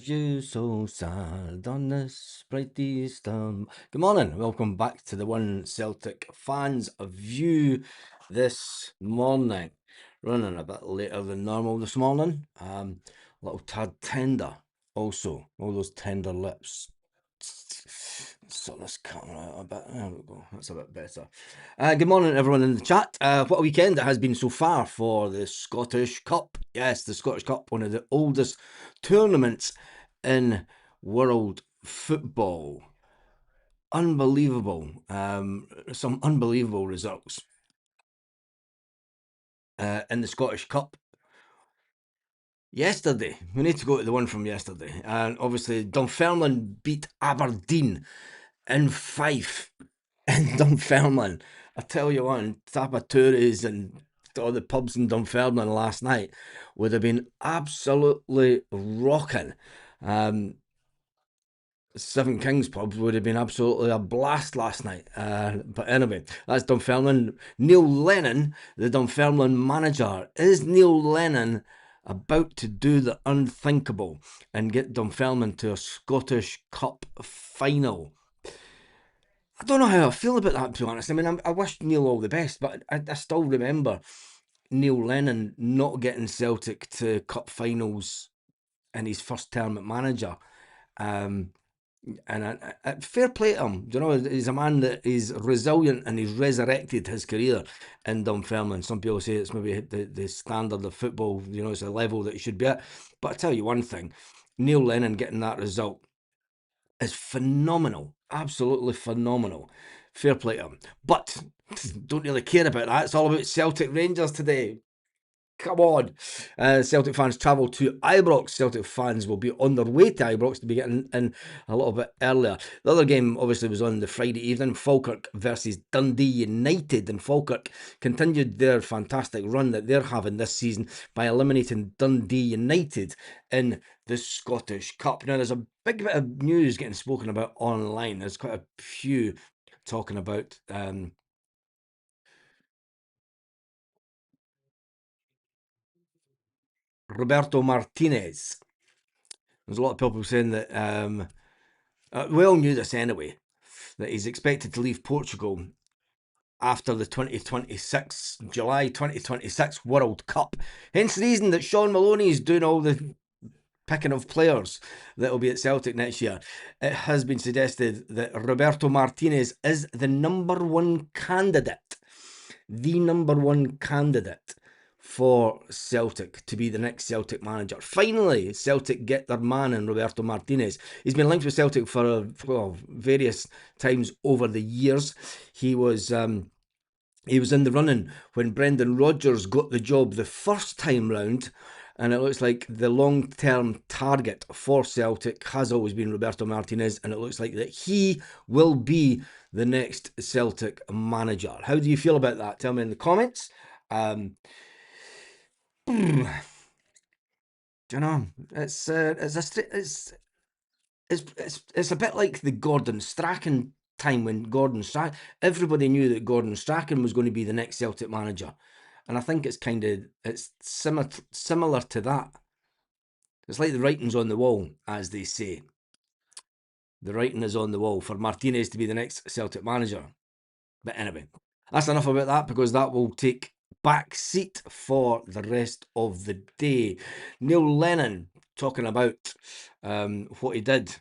you so sad on this bright Easter. Good morning, welcome back to the One Celtic Fans View this morning. Running a bit later than normal this morning. A little tad tender also, all those tender lips. Sort this camera out a bit. There we go. That's a bit better. Good morning, everyone in the chat. What a weekend it has been so far for the Scottish Cup. Yes, the Scottish Cup, one of the oldest tournaments in world football. Unbelievable. Some unbelievable results in the Scottish Cup. Yesterday, we need to go to the one from yesterday. And obviously, Dunfermline beat Aberdeen in Fife. In Dunfermline. I tell you what, Tapatouris and all the pubs in Dunfermline last night would have been absolutely rocking. Seven Kings pubs would have been absolutely a blast last night. But anyway, that's Dunfermline. Neil Lennon, the Dunfermline manager. Is Neil Lennon about to do the unthinkable and get Dunfermline to a Scottish Cup final? I don't know how I feel about that, to be honest. I mean, I wish Neil all the best, but I still remember Neil Lennon not getting Celtic to cup finals in his first term at manager. And fair play to him. You know, he's a man that is resilient and he's resurrected his career in Dunfermline. Some people say it's maybe the standard of football, you know, it's a level that he should be at. But I tell you one thing, Neil Lennon getting that result is phenomenal. Absolutely phenomenal. Fair play to him. But don't really care about that. It's all about Celtic Rangers today. Come on. Celtic fans travel to Ibrox. Celtic fans will be on their way to Ibrox to be getting in a little bit earlier. The other game obviously was on the Friday evening. Falkirk versus Dundee United. And Falkirk continued their fantastic run that they're having this season by eliminating Dundee United in the Scottish Cup. Now, there's a big bit of news getting spoken about online. There's quite a few talking about Roberto Martinez. There's a lot of people saying that we all knew this anyway, that he's expected to leave Portugal after the 2026, July 2026 World Cup. Hence the reason that Sean Maloney is doing all the picking of players that will be at Celtic next year. It has been suggested that Roberto Martinez is the number one candidate for Celtic to be the next Celtic manager. Finally, Celtic get their man in Roberto Martinez. He's been linked with Celtic for various times over the years. He was in the running when Brendan Rodgers got the job the first time round, and it looks like the long-term target for Celtic has always been Roberto Martinez, and it looks like that he will be the next Celtic manager. How do you feel about that? Tell me in the comments. You know, it's a bit like the Gordon Strachan time when everybody knew that Gordon Strachan was going to be the next Celtic manager, and I think it's similar to that. It's like the writing's on the wall, as they say. The writing is on the wall for Martinez to be the next Celtic manager. But anyway, that's enough about that, because that will take back seat for the rest of the day. Neil Lennon talking about what he did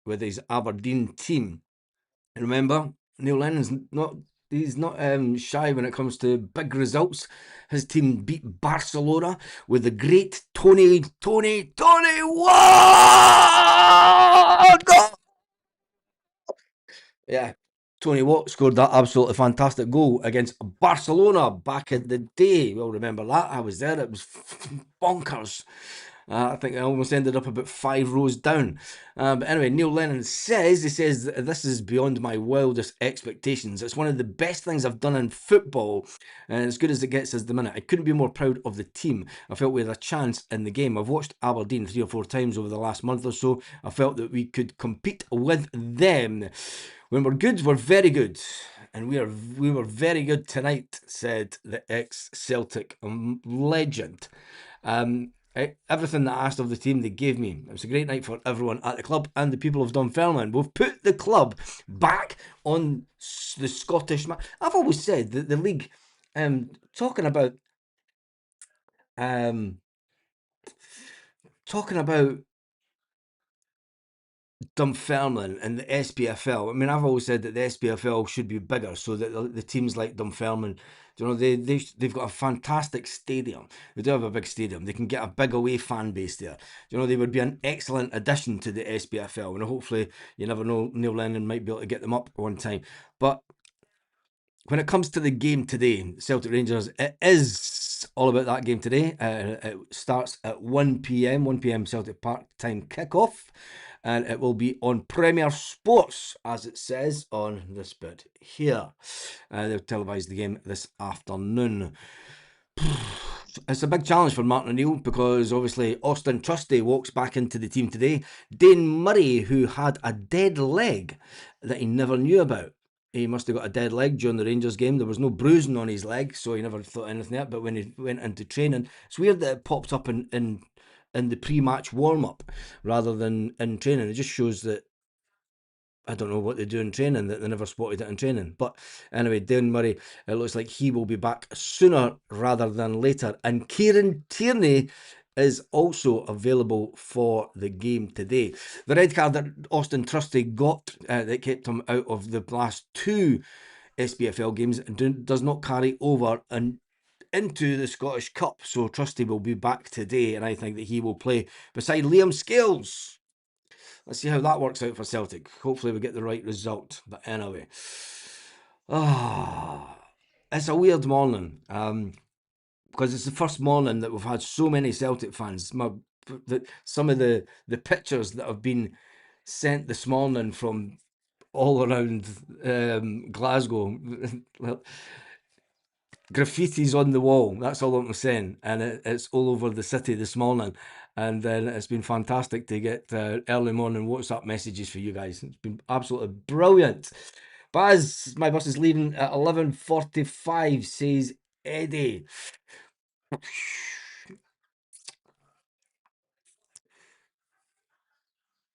with his Aberdeen team. And remember, Neil Lennon's he's not shy when it comes to big results. His team beat Barcelona with the great Tony Watt! Yeah, Tony Watt scored that absolutely fantastic goal against Barcelona back in the day. We'll remember that. I was there. It was bonkers. I think I almost ended up about 5 rows down. But anyway, Neil Lennon says, this is beyond my wildest expectations. It's one of the best things I've done in football, and as good as it gets as the minute. I couldn't be more proud of the team. I felt we had a chance in the game. I've watched Aberdeen 3 or 4 times over the last month or so. I felt that we could compete with them. When we're good, we're very good. And we were very good tonight, said the ex-Celtic legend. Everything that I asked of the team, they gave me. It was a great night for everyone at the club and the people of Dunfermline. We've put the club back on the Scottish map. I've always said that the league, talking about, um, talking about Dunfermline and the SPFL. I mean, I've always said that the SPFL should be bigger so that the teams like Dunfermline, they've got a fantastic stadium. They do have a big stadium. They can get a big away fan base there. They would be an excellent addition to the SPFL. And hopefully, you never know, Neil Lennon might be able to get them up one time. But when it comes to the game today, Celtic Rangers, it is all about that game today. It starts at 1 p.m. 1 p.m. Celtic Park time kickoff, and it will be on Premier Sports, as it says on this bit here. They'll televise the game this afternoon. It's a big challenge for Martin O'Neill because obviously Austin Trusty walks back into the team today. Dane Murray, who had a dead leg that he never knew about. He must have got a dead leg during the Rangers game. There was no bruising on his leg, so he never thought anything of it. But when he went into training, it's weird that it popped up in the pre-match warm-up rather than in training. It just shows that I don't know what they do in training, that they never spotted it in training. But anyway, Dane Murray, it looks like he will be back sooner rather than later. And Kieran Tierney is also available for the game today. The red card that Austin Trusty got that kept him out of the last two SPFL games does not carry over and into the Scottish Cup. So Trusty will be back today, and I think that he will play beside Liam Scales. Let's see how that works out for Celtic. Hopefully we get the right result. But anyway, it's a weird morning because it's the first morning that we've had so many Celtic fans. Some of the pictures that have been sent this morning from all around Glasgow. Graffiti's on the wall. That's all I'm saying, and it's all over the city this morning. And then it's been fantastic to get early morning WhatsApp messages for you guys. It's been absolutely brilliant. Baz, my bus is leaving at 11:45. Says Eddie.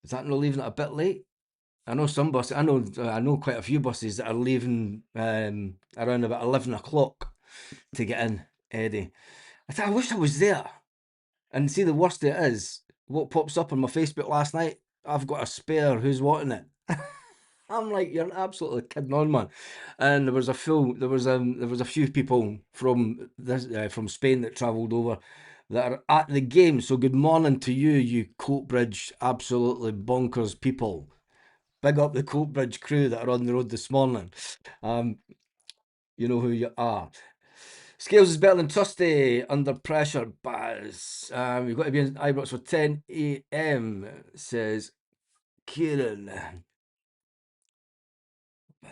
Is that not leaving it a bit late? I know some buses. I know quite a few buses that are leaving around about 11 o'clock to get in. Eddie, I wish I was there. And see, the worst it is, what pops up on my Facebook last night, I've got a spare, who's wanting it? I'm like, you're absolutely kidding on, man. And there was a few people from from Spain that travelled over that are at the game. So good morning to you, you Coatbridge absolutely bonkers people. Big up the Coatbridge crew that are on the road this morning. You know who you are. Scales is better than Trusty under pressure, Baz. You've got to be in Ibrox for 10 a.m., says Kieran.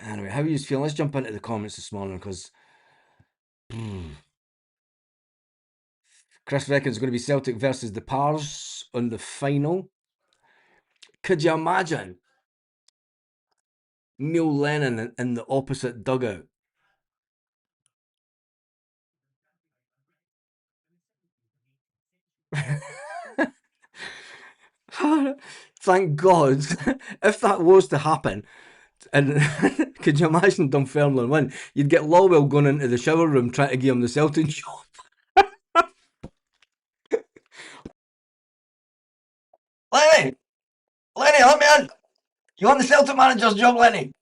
Anyway, how are you feeling? Let's jump into the comments this morning because Chris reckons it's going to be Celtic versus the Pars on the final. Could you imagine Neil Lennon in the opposite dugout? Thank God. If that was to happen, and could you imagine Dunfermline win? You'd get Lawwell going into the shower room trying to give him the Celtic job. Lenny! Lenny, let me in! You want the Celtic manager's job, Lenny?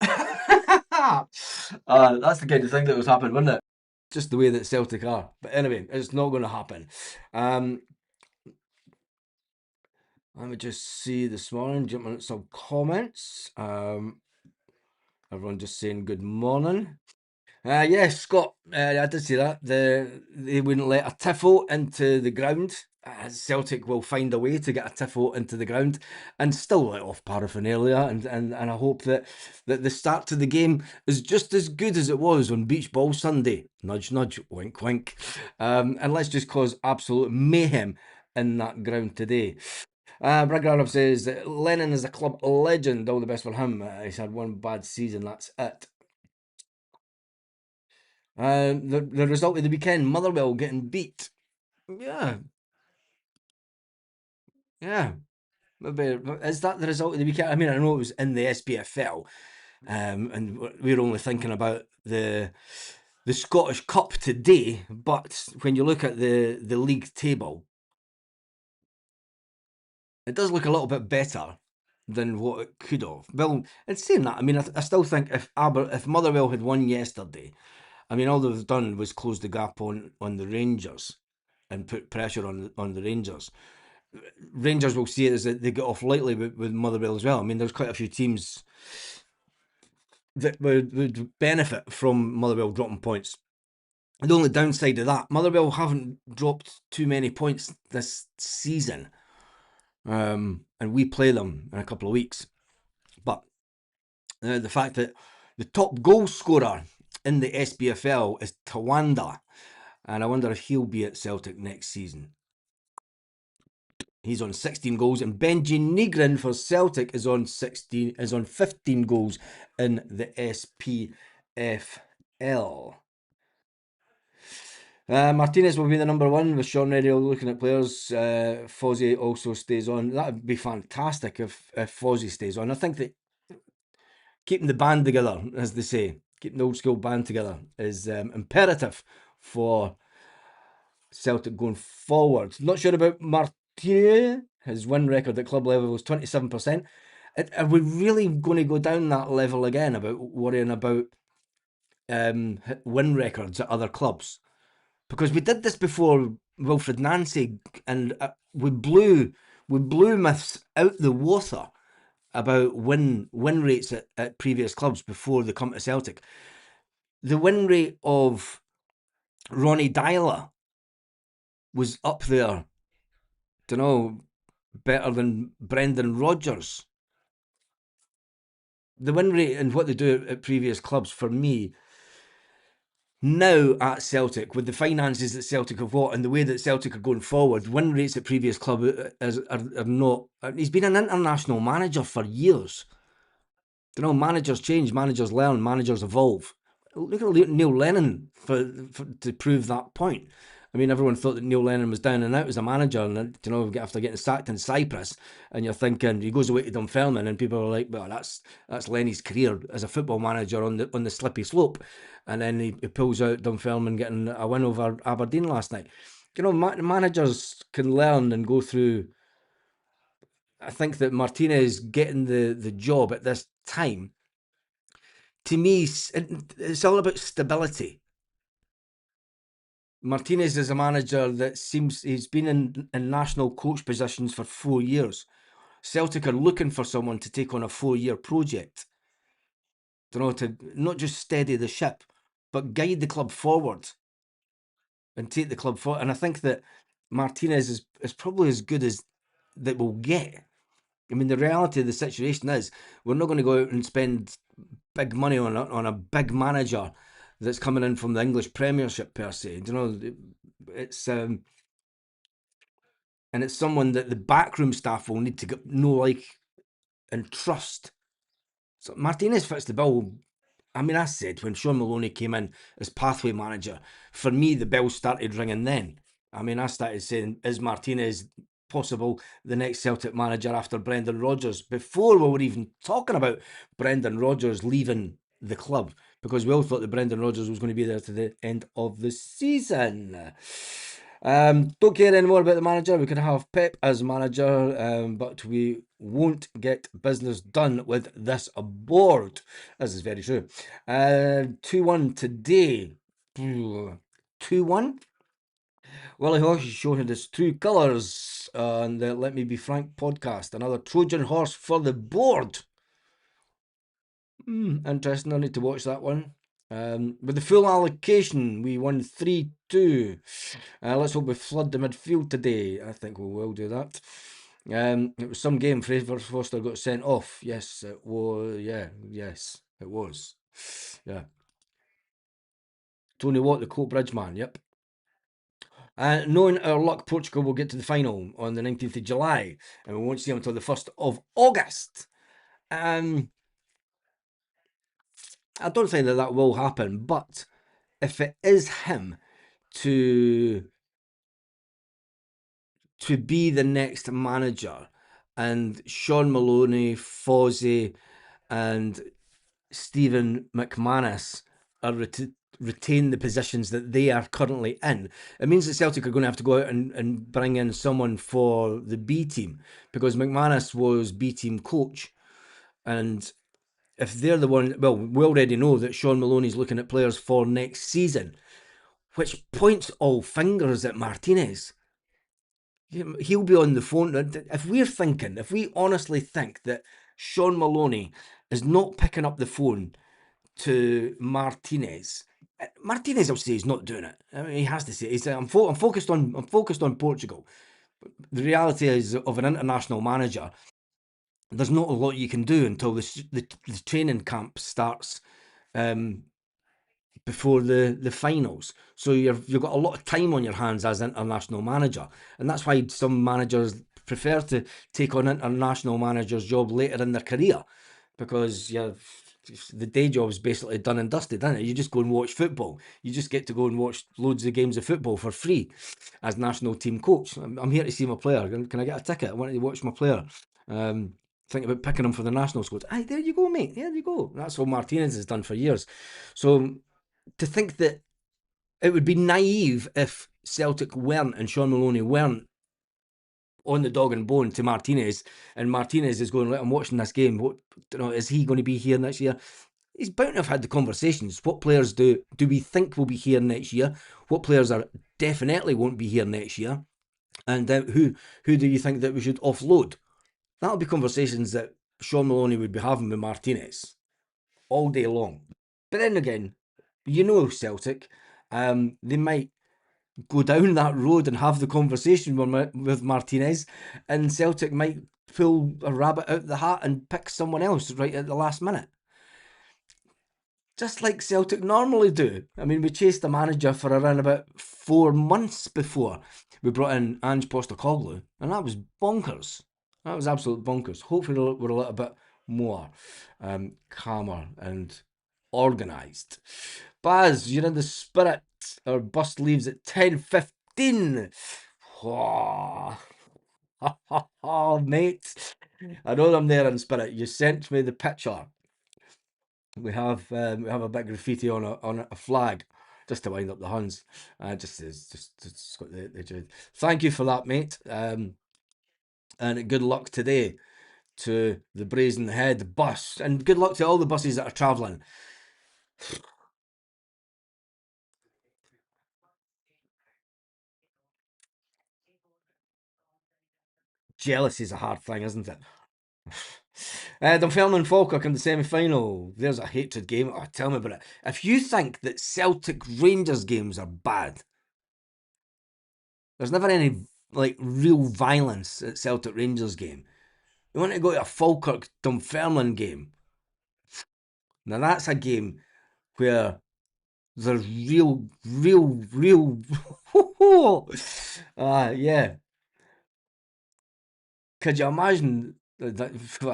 That's the kind of thing that was happening, wouldn't it? Just the way that Celtic are. But anyway, it's not going to happen. Let me just see this morning, jumping at some comments. Everyone just saying good morning. Yes, Scott, I did see that. They wouldn't let a tifo into the ground. Celtic will find a way to get a tifo into the ground and still let off paraphernalia. And I hope that the start to the game is just as good as it was on Beach Ball Sunday. Nudge, nudge, wink, wink. And let's just cause absolute mayhem in that ground today. Brad Arab says that Lennon is a club legend. All the best for him. He's had one bad season. That's it. The result of the weekend, Motherwell getting beat. Yeah, Yeah. Maybe is that the result of the weekend? I mean, I know it was in the SPFL, and we're only thinking about the Scottish Cup today. But when you look at the league table, it does look a little bit better than what it could have. Well, in saying that, I mean, I still think if Motherwell had won yesterday, I mean, all they've done was close the gap on the Rangers and put pressure on the Rangers. Rangers will see it as that they get off lightly with Motherwell as well. I mean, there's quite a few teams that would benefit from Motherwell dropping points. The only downside of that, Motherwell haven't dropped too many points this season, and we play them in a couple of weeks. But the fact that the top goal scorer in the SPFL is Tawanda, and I wonder if he'll be at Celtic next season. He's on 16 goals, and Benji Nigrin for Celtic is on 15 goals in the SPFL. Martinez will be the number one with Sean Radio looking at players. Fozzie also stays on. That would be fantastic if Fozzie stays on. I think that keeping the band together, as they say, keeping the old school band together is imperative for Celtic going forward. Not sure about Martinez. His win record at club level was 27%. Are we really going to go down that level again about worrying about win records at other clubs? Because we did this before Wilfred Nancy, and we blew myths out the water about win rates at previous clubs before they come to Celtic. The win rate of Ronnie Dyler was up there, don't know, better than Brendan Rodgers. The win rate and what they do at previous clubs, for me, now at Celtic, with the finances that Celtic have got and the way that Celtic are going forward, win rates at previous club are not. He's been an international manager for years. You know, managers change, managers learn, managers evolve. Look at Neil Lennon to prove that point. I mean, everyone thought that Neil Lennon was down and out as a manager, and you know, after getting sacked in Cyprus, and you're thinking he goes away to Dunfermline, and people are like, "Well, that's Lenny's career as a football manager on the slippy slope," and then he pulls out Dunfermline getting a win over Aberdeen last night. You know, managers can learn and go through. I think that Martinez getting the job at this time, to me, it's all about stability. Martinez is a manager that seems he's been in national coach positions for 4 years. Celtic are looking for someone to take on a 4-year project. You know, to not just steady the ship, but guide the club forward and take the club forward. And I think that Martinez is probably as good as that we'll get. I mean, the reality of the situation is we're not going to go out and spend big money on a big manager that's coming in from the English Premiership per se. You know, it's and it's someone that the backroom staff will need to know, like, and trust. So Martinez fits the bill. I mean, I said when Sean Maloney came in as pathway manager, for me the bell started ringing then. I mean, I started saying, is Martinez possible the next Celtic manager after Brendan Rodgers? Before we were even talking about Brendan Rodgers leaving the club, because we all thought that Brendan Rodgers was going to be there to the end of the season. Don't care anymore about the manager. We could have Pep as manager, but we won't get business done with this board. This is very true. 2-1 today. 2-1. Willie Horse is showing his true colours on the Let Me Be Frank podcast. Another Trojan horse for the board. Interesting. I need to watch that one. With the full allocation, we won 3-2. Let's hope we flood the midfield today. I think we will do that. It was some game. Fraser Foster got sent off. Yes, it was. Yeah, yes, it was. Yeah. Tony Watt, the Coatbridge man. Yep. Knowing our luck, Portugal will get to the final on the 19th of July, and we won't see them until the 1st of August. I don't think that will happen, but if it is him to to be the next manager, and Sean Maloney, Fozzie, and Stephen McManus are retain the positions that they are currently in, it means that Celtic are going to have to go out and bring in someone for the B team, because McManus was B team coach. And if they're the one, well, we already know that Sean Maloney's looking at players for next season, which points all fingers at Martinez. He'll be on the phone. If we honestly think that Sean Maloney is not picking up the phone to Martinez, Martinez will say he's not doing it. I mean, he has to say. I'm focused on Portugal. The reality is, of an international manager, there's not a lot you can do until the training camp starts. Um, Before the finals. So you've got a lot of time on your hands as international manager. And that's why some managers prefer to take on international manager's job later in their career, because the day job's basically done and dusted, isn't it? You just go and watch football. You just get to go and watch loads of games of football for free as national team coach. I'm here to see my player. Can I get a ticket? I want to watch my player. Think about picking him for the national squad. Aye, there you go, mate. There you go. That's what Martinez has done for years. So to think that it would be naive if Celtic weren't and Sean Maloney weren't on the dog and bone to Martinez, and Martinez is going, I'm watching this game. What, is he going to be here next year? He's bound to have had the conversations. What players do we think will be here next year? What players are definitely won't be here next year? And who do you think that we should offload? That'll be conversations that Sean Maloney would be having with Martinez all day long. But then again, Celtic, they might go down that road and have the conversation with Martinez, and Celtic might pull a rabbit out the hat and pick someone else right at the last minute. Just like Celtic normally do. I mean, we chased the manager for around about 4 months before we brought in Ange Postecoglou, and that was bonkers. That was absolute bonkers. Hopefully we're a little bit more calmer and organised. Baz, you're in the spirit. Our bus leaves at 10:15. Oh, mate. I know I'm there in spirit. You sent me the picture. We have a bit of graffiti on a flag just to wind up the Huns. Just got the thank you for that, mate. And good luck today to the Brazen Head bus, and good luck to all the buses that are travelling. Jealousy is a hard thing, isn't it? Dunfermline Falkirk in the semi-final. There's a hatred game. Oh, tell me about it. If you think that Celtic Rangers games are bad, there's never any real violence at Celtic Rangers game. You want to go to a Falkirk Dunfermline game. Now that's a game where there's real. Yeah. Could you imagine? I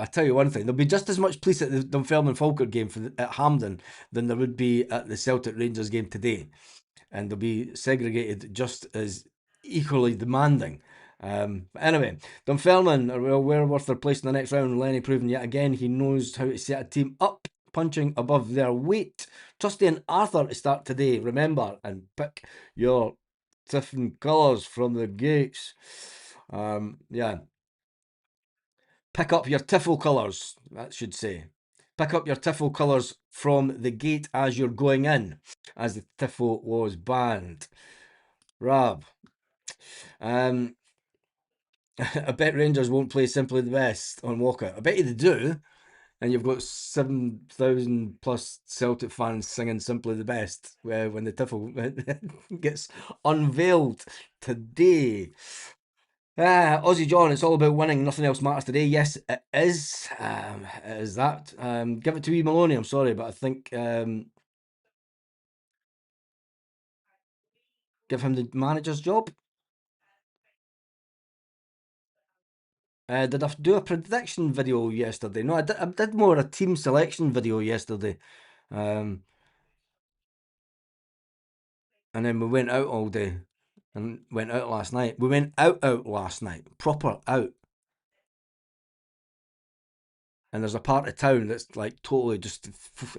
tell you one thing, there'll be just as much police at the Dunfermline Falkirk game at Hampden than there would be at the Celtic Rangers game today, and they'll be segregated just as equally demanding. Anyway, Dunfermline are well worth their place in the next round. Lenny proving yet again he knows how to set a team up, punching above their weight. Trusty and Arthur to start today. Remember, and pick your different colours from the gates. Yeah. Pick up your Tiffle colours, that should say. Pick up your Tiffle colours from the gate as you're going in, as the Tiffle was banned. Rab. I bet Rangers won't play Simply the Best on walkout. I bet you they do. And you've got 7,000 plus Celtic fans singing Simply the Best when the Tiffle gets unveiled today. Aussie John, it's all about winning. Nothing else matters today. Yes, it is. It is that. Give it to wee Maloney. I'm sorry, but I think give him the manager's job. Did I do a prediction video yesterday? No, I did more a team selection video yesterday. And then we went out all day. and went out last night. We went out last night, proper out. And there's a part of town that's like totally just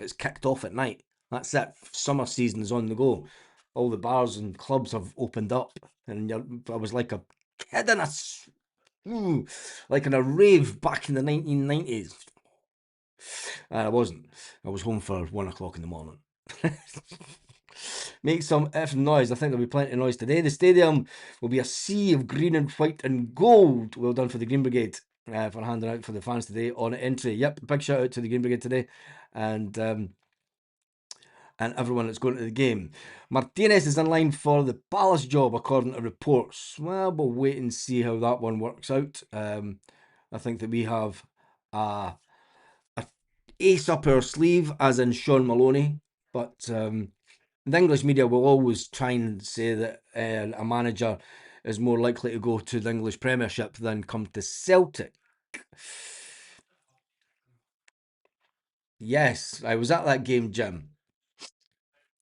it's kicked off at night. That's it. Summer season is on the go. All the bars and clubs have opened up, and I was like a kid in like in a rave back in the 1990s. I wasn't. I was home for 1 o'clock in the morning. Make some effing noise. I think there'll be plenty of noise today. The stadium will be a sea of green and white and gold. Well done for the Green Brigade for handing out for the fans today on entry. Yep, big shout out to the Green Brigade today, and everyone that's going to the game. Martinez is in line for the Palace job, according to reports. Well, we'll wait and see how that one works out. I think that we have a ace up our sleeve, as in Sean Maloney, but the English media will always try and say that a manager is more likely to go to the English Premiership than come to Celtic. Yes, I was at that game, Jim.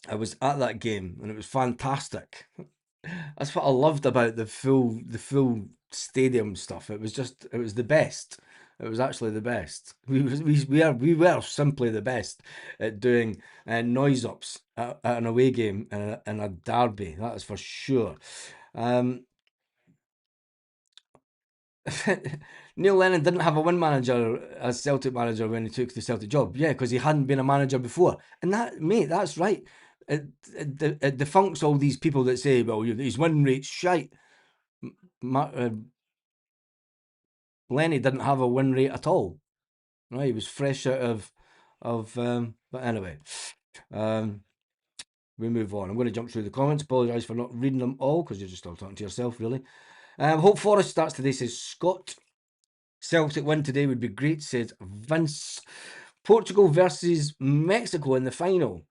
I was at that game, and it was fantastic. That's what I loved about the full stadium stuff. It was the best. It was actually the best. We were simply the best at doing noise ups at an away game and a derby. That is for sure. Um, Neil Lennon didn't have a win manager as Celtic manager when he took the Celtic job. Yeah, because he hadn't been a manager before. And that, mate, that's right. It defunks all these people that say, well, his win rate's shite. Lenny didn't have a win rate at all. Right, he was fresh out of. But anyway, um, we move on. I'm going to jump through the comments. Apologise for not reading them all because you're just all talking to yourself, really. Hope Forest starts today, says Scott. Celtic win today would be great, says Vince. Portugal versus Mexico in the final.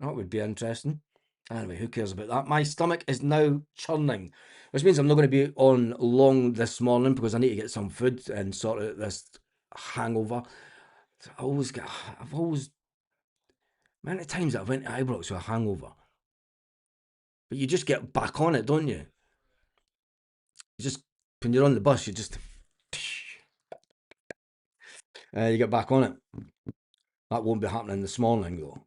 That would be interesting. Anyway, who cares about that? My stomach is now churning, which means I'm not going to be on long this morning because I need to get some food and sort out this hangover. I've always, many times I've went to Ibrox with a hangover, but you just get back on it, don't you? You just, when you're on the bus, you just, you get back on it. That won't be happening this morning though.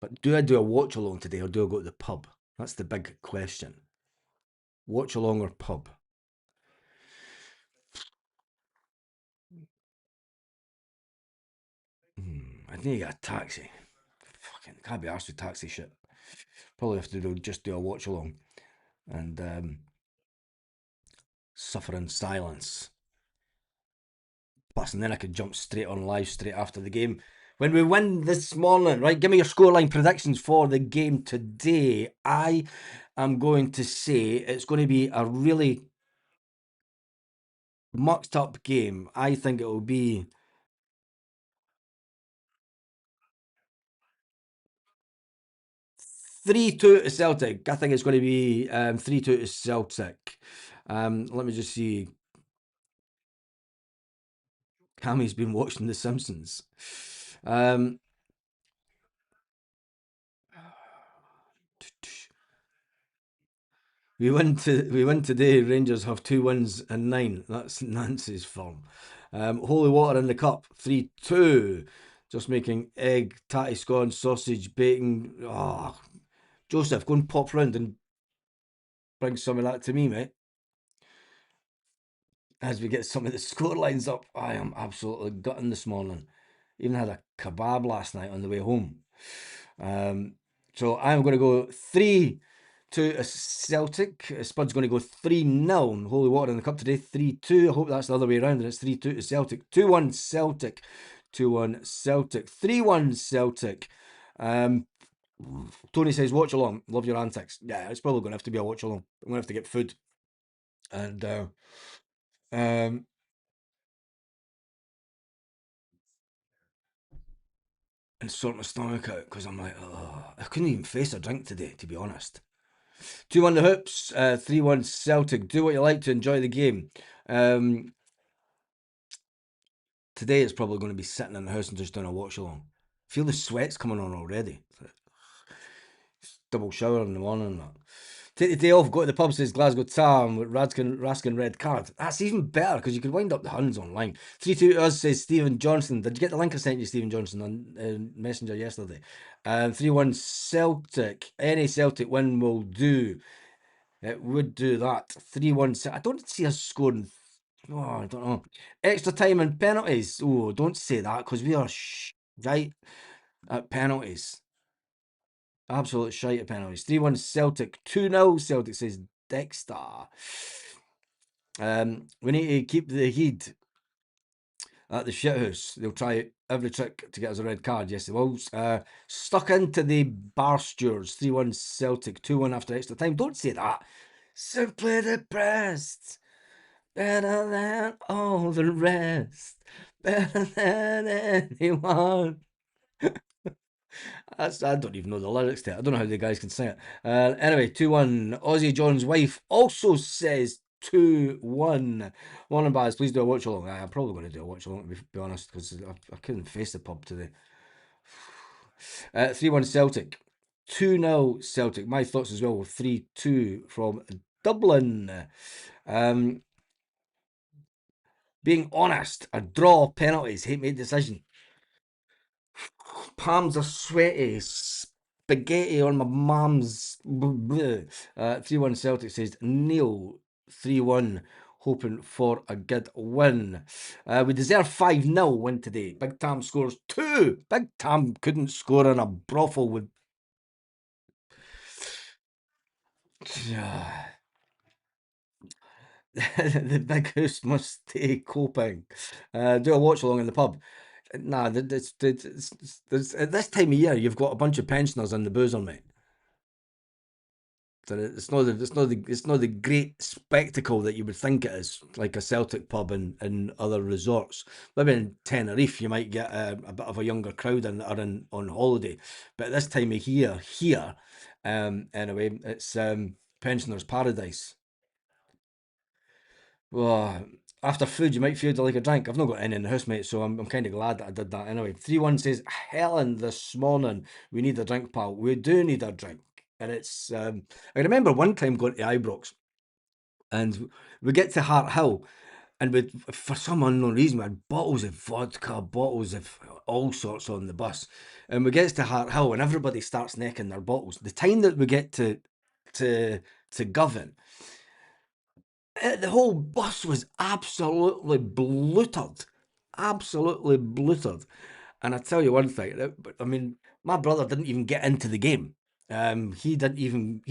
But do I do a watch along today or do I go to the pub? That's the big question. Watch along or pub? I need to get a taxi. Fucking can't be arsed with taxi shit. Probably have to just do a watch along and suffer in silence. Plus, and then I could jump straight on live straight after the game. When we win this morning, right? Give me your scoreline predictions for the game today. I am going to say it's going to be a really mucked up game. I think it will be 3-2 to Celtic. I think it's going to be 3-2 to Celtic. Let me just see. Cammy's been watching The Simpsons. We win today. Rangers have 2 wins and 9. That's Nancy's form. Holy water in the cup. 3-2. Just making egg, tatty scone, sausage, bacon. Oh, Joseph, go and pop round and bring some of that to me, mate. As we get some of the score lines up, I am absolutely gutting this morning. Even had a kebab last night on the way home. So I'm going to go 3-2 Celtic. Spud's going to go 3-0. Holy water in the cup today. 3-2. I hope that's the other way around and it's 3-2 to Celtic. 2-1 Celtic. 2-1 Celtic. 3-1 Celtic. Tony says, watch along. Love your antics. Yeah, it's probably going to have to be a watch along. I'm going to have to get food. And and sort my stomach out because I'm like, oh, I couldn't even face a drink today, to be honest. 2-1 the Hoops, 3-1 Celtic. Do what you like to enjoy the game. Today it's probably going to be sitting in the house and just doing a watch along. Feel the sweats coming on already. Double shower in the morning and that. Take the day off, go to the pub, says Glasgow Town with Raskin red card. That's even better because you could wind up the Huns online. 3-2 to us, says Stephen Johnson. Did you get the link I sent you, Stephen Johnson, on Messenger yesterday? 3-1 Celtic. Any Celtic win will do. It would do that. 3-1. I don't see us scoring. Oh, I don't know. Extra time and penalties. Oh, don't say that because we are right at penalties. Absolute shite at penalties. 3-1 Celtic. 2-0 Celtic, says Dexter. We need to keep the heat at the shithouse. They'll try every trick to get us a red card. Yes, they will. Stuck into the bar stewards. 3-1 Celtic. 2-1 after extra time. Don't say that. Simply depressed. Better than all the rest. Better than anyone. I don't even know the lyrics to it. I don't know how the guys can sing it. Anyway, 2-1. Aussie John's wife also says 2-1. Morning, Baz. Please do a watch along. I'm probably going to do a watch along, to be honest, because I couldn't face the pub today. 3-1 Celtic. 2-0 Celtic. My thoughts as well. 3-2 from Dublin. Being honest, a draw, penalties, hate made decision. Palms are sweaty. Spaghetti on my mum's. 3-1 Celtic, says Neil. 3-1, hoping for a good win. We deserve 5-0 win today. Big Tam scores 2. Big Tam couldn't score in a brothel with. The big house must stay coping. Do a watch along in the pub. Nah, at this time of year, you've got a bunch of pensioners in the boozer, mate. So it's not the great spectacle that you would think it is, like a Celtic pub and other resorts. Maybe in Tenerife, you might get a bit of a younger crowd in that are on holiday. But at this time of year, here, anyway, it's pensioners' paradise. Well, after food, you might feel to like a drink. I've not got any in the house, mate, so I'm kind of glad that I did that anyway. 3-1 says, Helen, this morning, we need a drink, pal. We do need a drink. And it's, I remember one time going to Ibrox and we get to Hart Hill and we, for some unknown reason, we had bottles of vodka, bottles of all sorts on the bus. And we get to Hart Hill and everybody starts necking their bottles. The time that we get to, to Govan, the whole bus was absolutely bluttered, absolutely bluttered. And I tell you one thing, I mean, my brother didn't even get into the game. He didn't even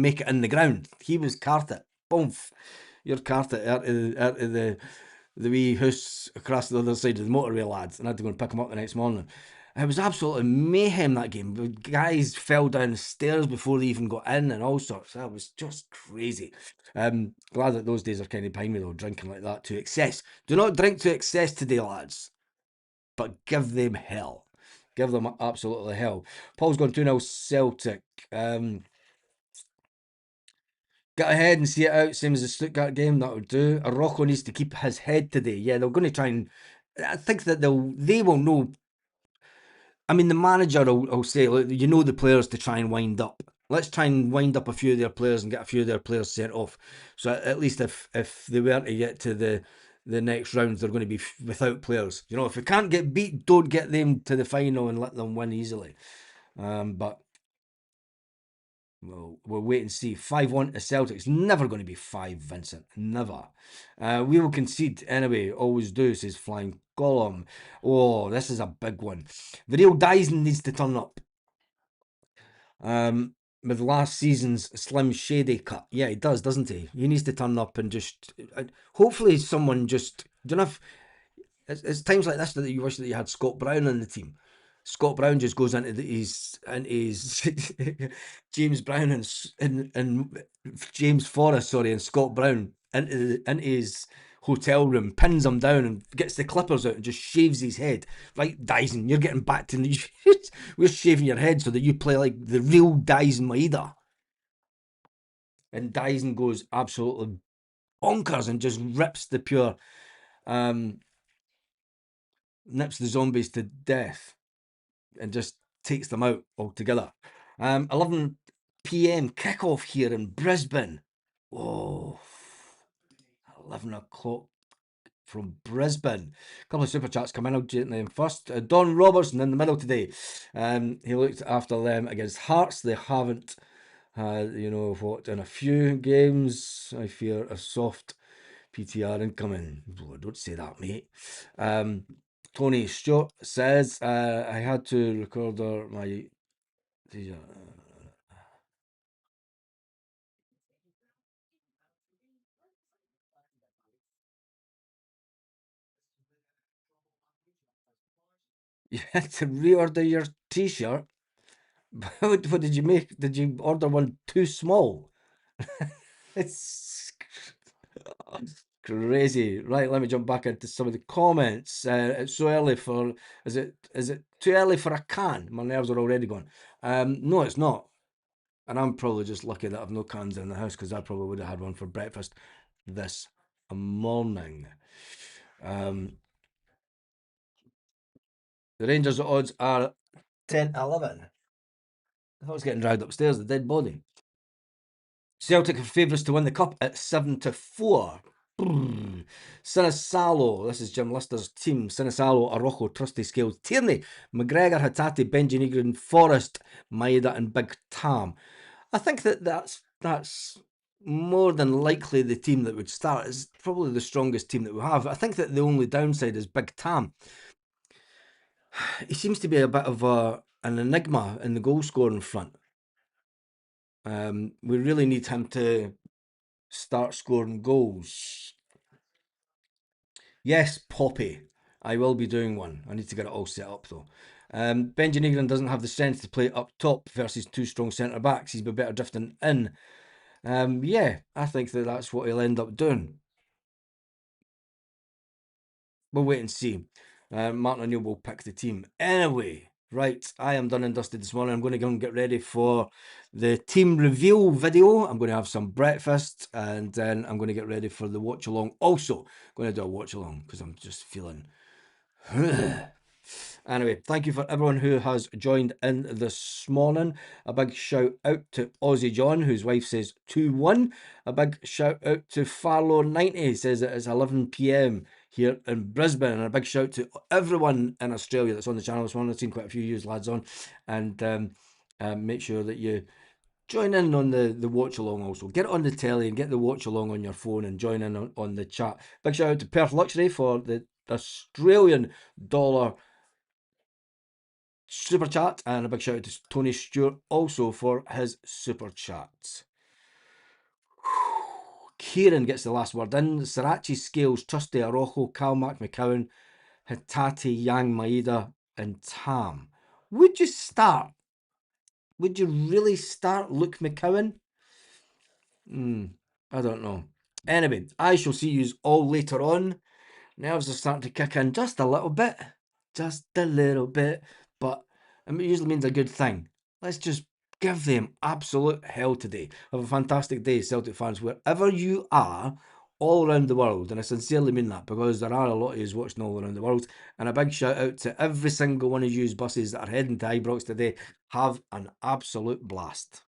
make it in the ground. He was carted. Boom, you're carted out of the wee house across the other side of the motorway, lads, and I had to go and pick him up the next morning. It was absolutely mayhem that game. The guys fell down stairs before they even got in and all sorts. That was just crazy. Glad that those days are kind of behind me though, drinking like that to excess. Do not drink to excess today, lads, but give them hell. Give them absolutely hell. Paul's gone 2-0 Celtic. Get ahead and see it out, same as the Stuttgart game. That would do. Rocco needs to keep his head today. Yeah, they're going to try and. I think that they will know. I mean, the manager will say, look, you know the players to try and wind up. Let's try and wind up a few of their players and get a few of their players sent off. So at least if they were to get to the next round, they're going to be without players. You know, if we can't get beat, don't get them to the final and let them win easily. But we'll wait and see. 5-1 to Celtic. It's never going to be 5, Vincent. Never. We will concede anyway. Always do, says Flying Golem. Oh, this is a big one. The real Dyson needs to turn up. With last season's Slim Shady cut. Yeah, he does, doesn't he? He needs to turn up and just. Hopefully, someone just. Do you know if. It's times like this that you wish that you had Scott Brown on the team. Scott Brown just goes into his James Brown and James Forrest, sorry, and Scott Brown into his hotel room, pins him down, and gets the clippers out and just shaves his head. Right, Dyson, you're getting back to we're shaving your head so that you play like the real Dyson Maeda. And Dyson goes absolutely bonkers and just rips the pure, nips the zombies to death and just takes them out altogether. 11 p.m. kickoff here in Brisbane. Oh, 11 o'clock from Brisbane. A couple of super chats coming. I'll do them first. Don Robertson in the middle today. He looked after them against Hearts. They haven't had, in a few games. I fear a soft PTR incoming. Oh, don't say that, mate. Tony Stewart says, I had to record my... You had to reorder your t-shirt. What did you make? Did you order one too small? It's crazy. Right, let me jump back into some of the comments. It's so early for... Is it too early for a can? My nerves are already gone. No, it's not. And I'm probably just lucky that I've no cans in the house, because I probably would have had one for breakfast this morning. The Rangers' odds are 10-11. I thought I was getting dragged upstairs, the dead body. Celtic are favourites to win the cup at 7-4. Sinisalo, this is Jim Lister's team. Sinisalo, Araujo, Trusty Scales, Tierney, McGregor, Hatate, Benji Negrin, Forrest, Maeda, and Big Tam. I think that's more than likely the team that would start. It's probably the strongest team that we have. I think that the only downside is Big Tam. He seems to be a bit of an enigma in the goal scoring front. We really need him to start scoring goals. Yes, Poppy. I will be doing one. I need to get it all set up though. Benji Negrin doesn't have the strength to play up top versus two strong centre backs. He's be better drifting in. Yeah, I think that's what he'll end up doing. We'll wait and see. Martin O'Neill will pick the team. Anyway, right, I am done and dusted this morning. I'm going to go and get ready for the team reveal video. I'm going to have some breakfast, and then I'm going to get ready for the watch along. Also, I'm going to do a watch along because I'm just feeling... Anyway, thank you for everyone who has joined in this morning. A big shout out to Aussie John, whose wife says 2-1. A big shout out to Farlow90, says it is 11 p.m. here in Brisbane. And a big shout to everyone in Australia that's on the channel this morning. I've seen quite a few of you lads on. And make sure that you join in on the watch along also. Get it on the telly and get the watch along on your phone and join in on the chat. Big shout out to Perth Luxury for the Australian dollar super chat, and a big shout out to Tony Stewart also for his super chat. Kieran gets the last word in. Sriracha, Scales, Trusty, Araujo, Calmac, McCowan, Hitati, Yang, Maeda, and Tam. Would you start? Would you really start Luke McCowan? I don't know. Anyway, I shall see you all later on. Nerves are starting to kick in just a little bit. Just a little bit. But it usually means a good thing. Let's just give them absolute hell today. Have a fantastic day, Celtic fans, wherever you are, all around the world. And I sincerely mean that, because there are a lot of you watching all around the world. And a big shout out to every single one of you buses that are heading to Ibrox today. Have an absolute blast.